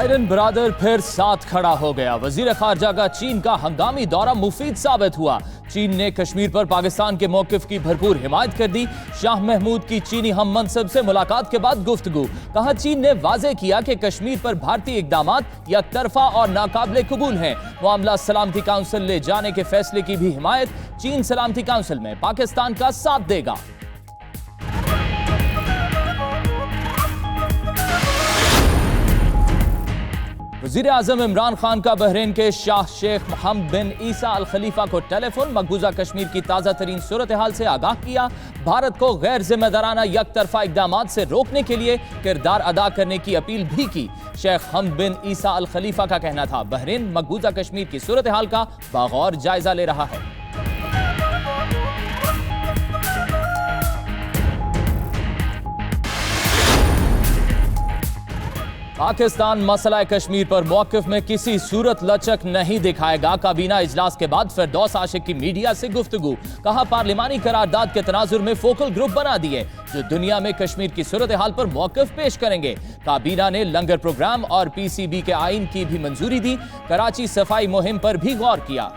Biden brother फिर साथ खड़ा हो गया। वजीर खारजा का चीन का हंगामी दौरा मुफीद साबित हुआ। चीन ने कश्मीर पर पाकिस्तान के मौकिफ की भरपूर हिमायत कर दी। शाह महमूद की चीनी हम मनसब से मुलाकात के बाद गुफ्तगू। कहा, चीन ने वाजे किया कि कश्मीर पर भारतीय इकदामात यकतरफा और नाकाबिले कबूल हैं। मामला सलामती काउंसिल ले जाने के फैसले की भी हिमायत। चीन सलामती काउंसिल में पाकिस्तान का साथ देगा। वज़ीर आज़म इमरान खान का बहरीन के शाह शेख मोहम्मद बिन ईसा अल खलीफा को टेलीफोन। मकबूजा कश्मीर की ताज़ा तरीन सूरत हाल से आगाह किया। भारत को गैर जिम्मेदाराना यकतरफा इकदामात से रोकने के लिए किरदार अदा करने की अपील भी की। शेख हमद बिन ईसा अल खलीफा का कहना था, बहरीन मकबूजा कश्मीर की सूरत हाल का बगौर जायजा ले रहा है। पाकिस्तान मसला कश्मीर पर मौकिफ में किसी सूरत लचक नहीं दिखाएगा। काबीना इजलास के बाद फिरदौस आशिक की मीडिया से गुफ्तगू। कहा, पार्लिमानी करारदाद के तनाजुर में फोकल ग्रुप बना दिए जो दुनिया में कश्मीर की सूरत हाल पर मौकिफ पेश करेंगे। काबीना ने लंगर प्रोग्राम और PCB के आइन की भी मंजूरी दी। कराची सफाई मुहिम पर भी गौर किया।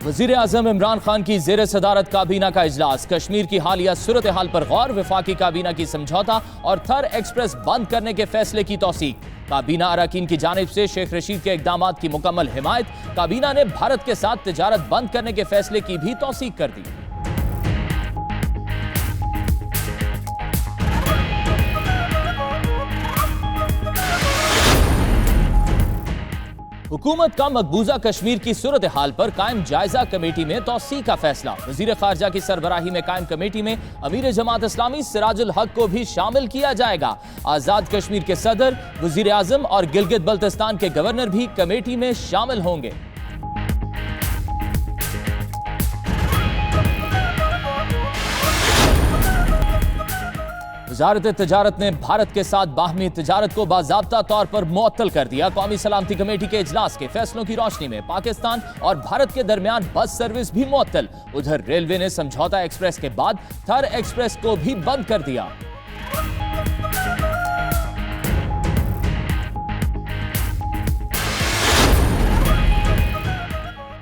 वज़ीर आज़म इमरान खान की ज़ेर सदारत काबीना का इजलास। कश्मीर की हालिया सूरत हाल पर गौर। वफाकी काबीना की समझौता और थर एक्सप्रेस बंद करने के फैसले की तौसीक। काबीना अरकान की जानिब से शेख रशीद के इक़दामात की मुकम्मल हिमायत। काबीना ने भारत के साथ तिजारत बंद करने के फैसले की भी तौसीक कर दी। हुकूमत का मकबूजा कश्मीर की सूरत हाल पर कायम जायजा कमेटी में तौसी का फैसला। वजीर खारजा की सरबराही में कायम कमेटी में अमीर जमात इस्लामी सिराजुल हक को भी शामिल किया जाएगा। आजाद कश्मीर के सदर, वजीर आजम और गिलगित बल्तिस्तान के गवर्नर भी कमेटी में शामिल होंगे। वजारत तिजारत ने भारत के साथ बाहमी तिजारत को बाज़ाब्ता तौर पर मुअत्तल कर दिया। कौमी सलामती कमेटी के इजलास के फैसलों की रोशनी में पाकिस्तान और भारत के दरमियान बस सर्विस भी मुअत्तल। उधर रेलवे ने समझौता एक्सप्रेस के बाद थर एक्सप्रेस को भी बंद कर दिया।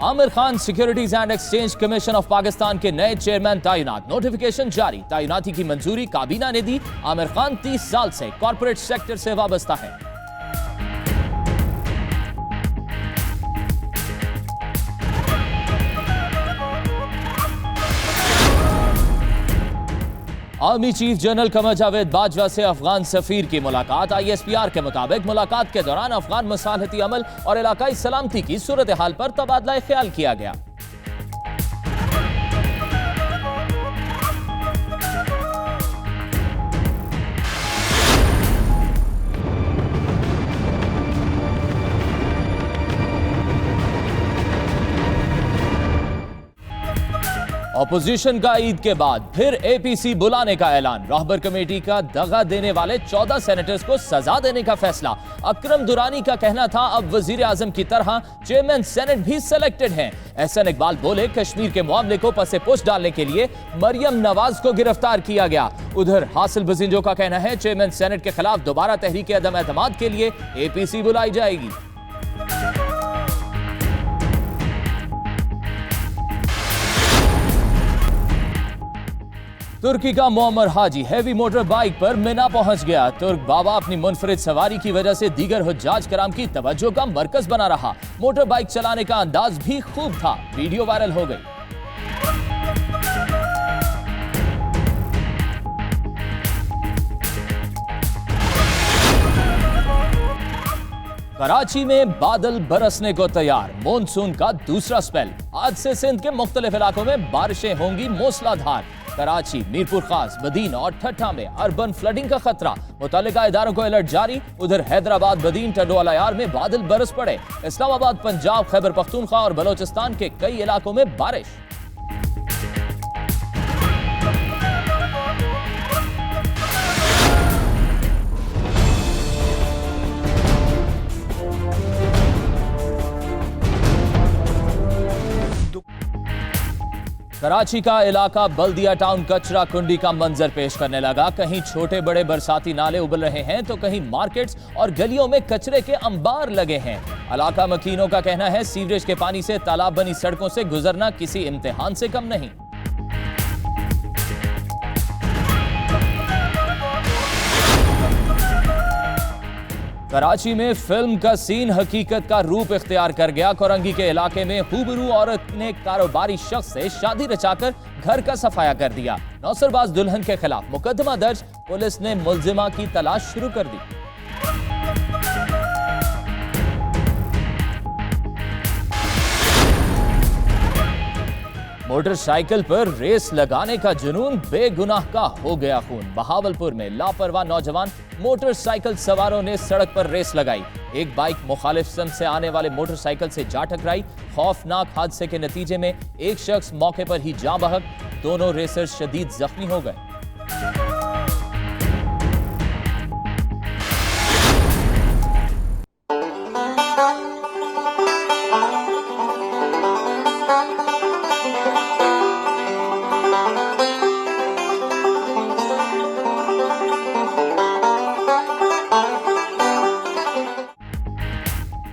Aamir Khan securities and exchange commission of Pakistan के नए चेयरमैन तैनात। नोटिफिकेशन जारी। तैनाती की मंजूरी काबीना ने दी। आमिर खान 30 साल से कॉर्पोरेट सेक्टर से वाबस्ता है। Army chief general Qamar Javed Bajwa से अफगान सफीर की मुलाकात। ISPR के मुताबिक मुलाकात के दौरान अफगान मसालहती अमल और इलाकाई सलामती की सूरत हाल पर तबादला ख्याल किया गया। ऑपोजिशन का ईद के बाद फिर APC बुलाने का ऐलान। रहबर कमेटी का दगा देने वाले 14 सेनेटर्स को सजा देने का फैसला। अकरम दुरानी का कहना था, अब वजीर आजम की तरह चेयरमैन सेनेट भी सिलेक्टेड हैं। एहसन इकबाल बोले, कश्मीर के मामले को पसे पुश डालने के लिए मरियम नवाज को गिरफ्तार किया गया। उधर हासिल बजिंजो का कहना है, चेयरमैन सेनेट के खिलाफ दोबारा तहरीक अदम एतमाद के लिए APC बुलाई जाएगी। तुर्की का मोअम्मर हाजी हैवी मोटर बाइक पर मिना पहुंच गया। तुर्क बाबा अपनी मुनफरिद सवारी की वजह से दीगर हुज्जाज कराम की तवज्जो का मरकज बना रहा। मोटर बाइक चलाने का अंदाज भी खूब था। वीडियो वायरल हो गई। कराची में बादल बरसने को तैयार। मॉनसून का दूसरा स्पेल। आज से सिंध के मुख्तलिफ इलाकों में बारिशें होंगी मूसलाधार। कराची, मीरपुर खास, बदीन और ठट्ठा में अर्बन फ्लडिंग का खतरा। मुतल्लिका इदारों को अलर्ट जारी। उधर हैदराबाद, बदीन, टंडोवाला यार में बादल बरस पड़े। इस्लामाबाद, पंजाब, खैबर पख्तूनख्वा और बलोचिस्तान के कई इलाकों में बारिश। कराची का इलाका बल्दिया टाउन कचरा कुंडी का मंजर पेश करने लगा। कहीं छोटे बड़े बरसाती नाले उबल रहे हैं तो कहीं मार्केट्स और गलियों में कचरे के अंबार लगे हैं। इलाका मकीनों का कहना है सीवरेज के पानी से तालाब बनी सड़कों से गुजरना किसी इम्तिहान से कम नहीं। कराची में फिल्म का सीन हकीकत का रूप इख्तियार कर गया। कोरंगी के इलाके में हुबरू औरत ने कारोबारी शख्स से शादी रचाकर घर का सफाया कर दिया। नौसरबाज दुल्हन के खिलाफ मुकदमा दर्ज, पुलिस ने मुलजिमा की तलाश शुरू कर दी। मोटरसाइकिल पर रेस लगाने का जुनून बेगुनाह का हो गया खून। बहावलपुर में लापरवाह नौजवान मोटरसाइकिल सवारों ने सड़क पर रेस लगाई। एक बाइक मुखालिफ सम से आने वाले मोटरसाइकिल से जा टकराई। खौफनाक हादसे के नतीजे में एक शख्स मौके पर ही जाँ बहक, दोनों रेसर्स शदीद जख्मी हो गए।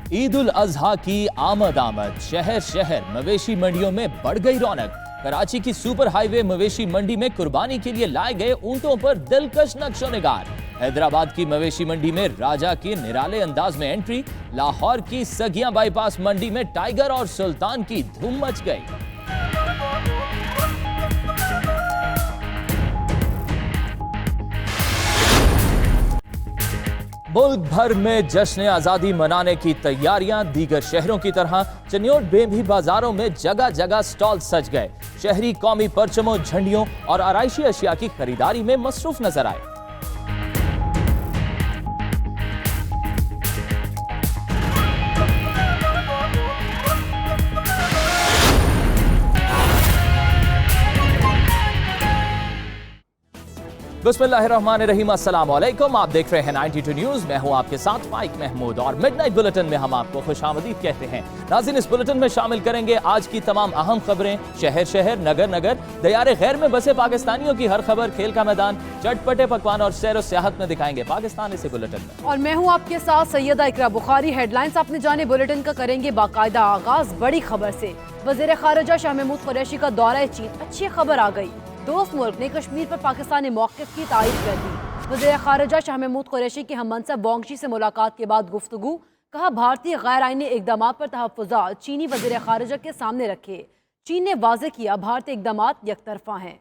ईद उल अजहा की आमद शहर शहर मवेशी मंडियों में बढ़ गई रौनक। कराची की सुपर हाईवे मवेशी मंडी में कुर्बानी के लिए लाए गए ऊंटों पर दिलकश नक्शो निगार। हैदराबाद की मवेशी मंडी में राजा की निराले अंदाज में एंट्री। लाहौर की सगिया बाईपास मंडी में टाइगर और सुल्तान की धूम मच गई। मुल्क भर में जश्न आजादी मनाने की तैयारियां। दीगर शहरों की तरह चनियोट में भी बाजारों में जगह जगह स्टॉल सज गए। शहरी कौमी परचमों, झंडियों और आराइशी अशिया की खरीदारी में मसरूफ नजर आए। बिस्मिल्लाहिर्रहमानिर्रहीम, अस्सलाम वालेकुम। आप देख रहे हैं 92 न्यूज। मैं हूं आपके साथ फाइक महमूद और मिडनाइट बुलेटिन में हम आपको खुशामदीद कहते हैं। नाज़रीन, इस बुलेटिन में शामिल करेंगे आज की तमाम अहम खबरें, शहर शहर नगर नगर, दयारे गैर में बसे पाकिस्तानियों की हर खबर, खेल का मैदान, चटपटे पकवान और सैर सियाहत में दिखाएंगे पाकिस्तान इसी बुलेटिन में। और मैं हूं आपके साथ सैयदा इकरा बुखारी। हेडलाइंस आपने जाने, बुलेटिन का करेंगे बाकायदा आगाज बड़ी खबर से। वज़ीर खारजा शाह महमूद कुरैशी का दौरा चीन, अच्छी खबर आ गई। दोस्त मुल्क ने कश्मीर पर पाकिस्तानी मौक़िफ़ की तारीफ कर दी। वज़ीर खारजा शाह महमूद कुरैशी की हम मनसब वांगशी से मुलाकात के बाद गुफ्तगू। कहा भारतीय गैर आईनी इक़दाम पर तहफ़्फ़ुज़ात चीनी वज़ीर खारजा के सामने रखे। चीन ने वाज़ेह किया भारतीय इक़दाम यकतरफ़ा हैं।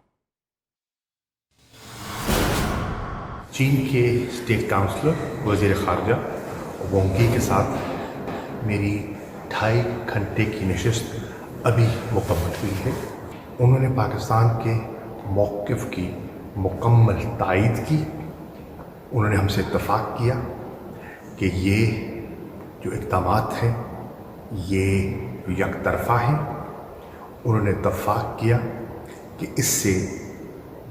चीन के स्टेट काउंसलर वज़ीर खारजा वांगी के साथ मेरी 2.5 घंटे की नशिस्त अभी मुकम्मल हुई है। उन्होंने पाकिस्तान के मौक़िफ़ की मुकम्मल तायीद की। उन्होंने हमसे इत्तफ़ाक़ किया कि ये जो इक़दामात हैं ये यकतरफ़ा हैं। उन्होंने इत्तफ़ाक़ किया कि इससे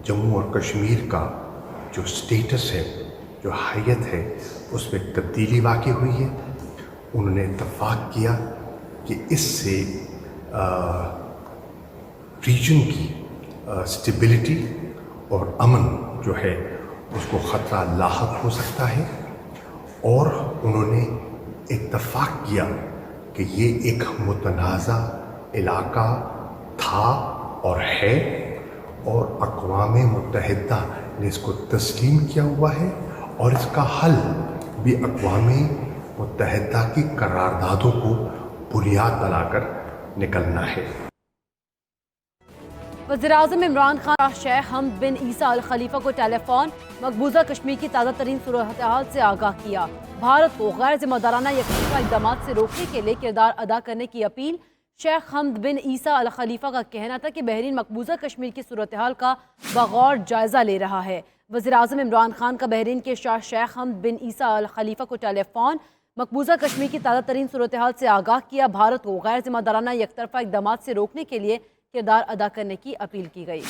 जम्मू और कश्मीर का जो स्टेटस है, जो हैयत है, उसमें तब्दीली वाक़ई हुई है। उन्होंने इत्तफ़ाक़ किया कि इससे रीजन की स्टेबिलिटी और अमन जो है उसको ख़तरा लाहक हो सकता है। और उन्होंने इत्तफ़ाक़ किया कि ये एक मुतनाज़ा इलाका था और है, और अक़वाम मुत्तहिदा ने इसको तस्लीम किया हुआ है और इसका हल भी अक़वाम मुत्तहिदा की करारदादों को बुनियाद बनाकर निकलना है। वज़ीर-ए-आज़म इमरान खान शेख हमद बिन ईसा अल खलीफा को टेलीफोन, मकबूजा कश्मीर की ताज़ा तरीन सूरत हाल से आगाह किया। भारत को गैर जिम्मेदाराना यकतरफा इक़दाम से रोकने के लिए किरदार अदा करने की अपील। शेख हमद बिन ईसा अल खलीफा का कहना था कि बहरीन मकबूजा कश्मीर की सूरत हाल का बगौर जायज़ा ले रहा है। वज़ीर-ए-आज़म इमरान खान का बहरीन के शाह शेख हमद बिन ईसा अल खलीफा को टेलीफोन, मकबूजा कश्मीर की ताज़ा तरीन सूरत हाल से आगाह किया। भारत को गैर जिम्मेदाराना यकतरफा इक़दाम से रोकने के लिए किरदार अदा करने की अपील की गई।